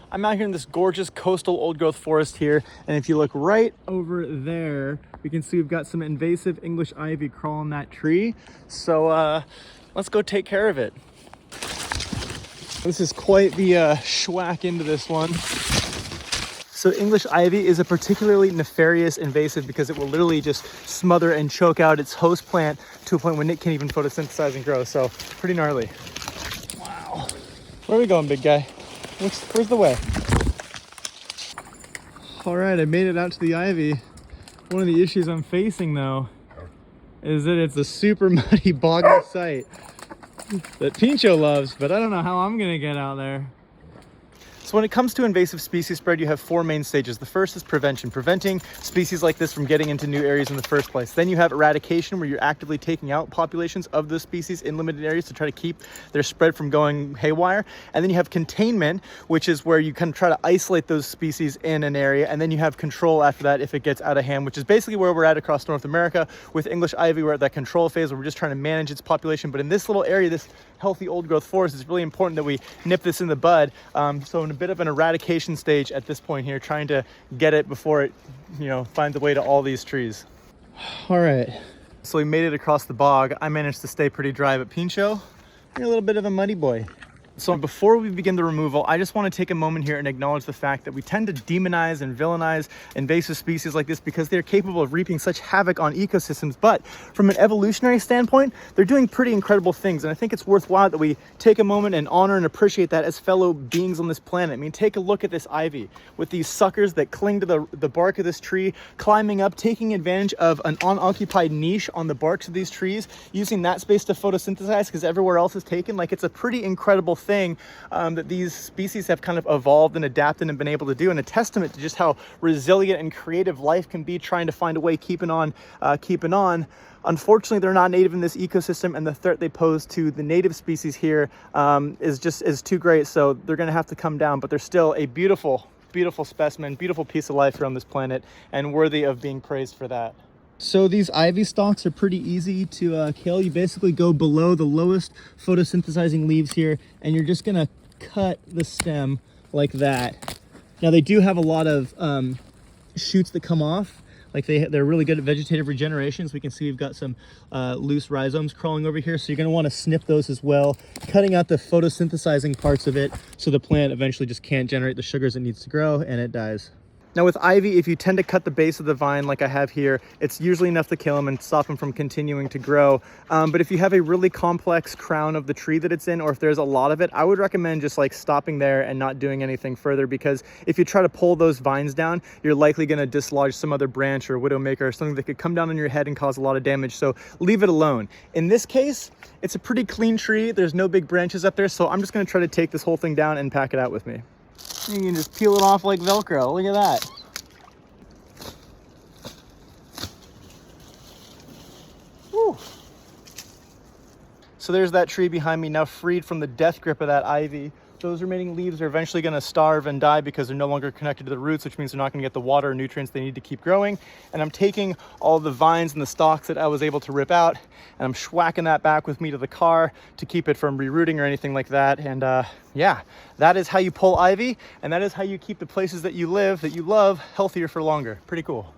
I'm out here in this gorgeous coastal old-growth forest here, and if you look right over there, we can see we've got some invasive English ivy crawling that tree. So let's go take care of it. This is quite the schwack into this one. So English ivy is a particularly nefarious invasive because it will literally just smother and choke out its host plant to a point when it can't even photosynthesize and grow. So pretty gnarly. Wow. Where are we going, big guy? Where's the way? All right, I made it out to the ivy. One of the issues I'm facing though is that it's a super muddy, boggy site that Pintxo loves, but I don't know how I'm gonna get out there. So when it comes to invasive species spread, you have four main stages. The first is prevention, preventing species like this from getting into new areas in the first place. Then you have eradication, where you're actively taking out populations of those species in limited areas to try to keep their spread from going haywire. And then you have containment, which is where you can try to isolate those species in an area. And then you have control after that if it gets out of hand, which is basically where we're at across North America. With English ivy, we're at that control phase where we're just trying to manage its population. But in this little area, this healthy old growth forest, it's really important that we nip this in the bud. So in a bit of an eradication stage at this point here, trying to get it before it, finds a way to all these trees. All right, so we made it across the bog. I managed to stay pretty dry, but Pintxo, you're a little bit of a muddy boy. So before we begin the removal, I just want to take a moment here and acknowledge the fact that we tend to demonize and villainize invasive species like this because they're capable of reaping such havoc on ecosystems. But from an evolutionary standpoint, they're doing pretty incredible things. And I think it's worthwhile that we take a moment and honor and appreciate that as fellow beings on this planet. I mean, take a look at this ivy with these suckers that cling to the bark of this tree, climbing up, taking advantage of an unoccupied niche on the barks of these trees, using that space to photosynthesize because everywhere else is taken. Like, it's a pretty incredible thing that these species have kind of evolved and adapted and been able to do, and a testament to just how resilient and creative life can be, trying to find a way, keeping on. Unfortunately, they're not native in this ecosystem, and the threat they pose to the native species here is too great. So they're going to have to come down, but they're still a beautiful specimen, beautiful piece of life here on this planet, and worthy of being praised for that. So these ivy stalks are pretty easy to kill. You basically go below the lowest photosynthesizing leaves here, and you're just gonna cut the stem like that. Now they do have a lot of shoots that come off. Like they're really good at vegetative regeneration. So we can see we've got some loose rhizomes crawling over here. So you're gonna wanna snip those as well, cutting out the photosynthesizing parts of it so the plant eventually just can't generate the sugars it needs to grow and it dies. Now with ivy, if you tend to cut the base of the vine like I have here, it's usually enough to kill them and stop them from continuing to grow. But if you have a really complex crown of the tree that it's in, or if there's a lot of it, I would recommend just like stopping there and not doing anything further, because if you try to pull those vines down, you're likely going to dislodge some other branch or widowmaker or something that could come down on your head and cause a lot of damage. So leave it alone. In this case, it's a pretty clean tree. There's no big branches up there. So I'm just going to try to take this whole thing down and pack it out with me. You can just peel it off like Velcro. Look at that. Woo. So there's that tree behind me now, freed from the death grip of that ivy. Those remaining leaves are eventually going to starve and die because they're no longer connected to the roots, which means they're not going to get the water or nutrients they need to keep growing. And I'm taking all the vines and the stalks that I was able to rip out, and I'm schwacking that back with me to the car to keep it from rerooting or anything like that. And yeah, that is how you pull ivy, and that is how you keep the places that you live, that you love, healthier for longer. Pretty cool.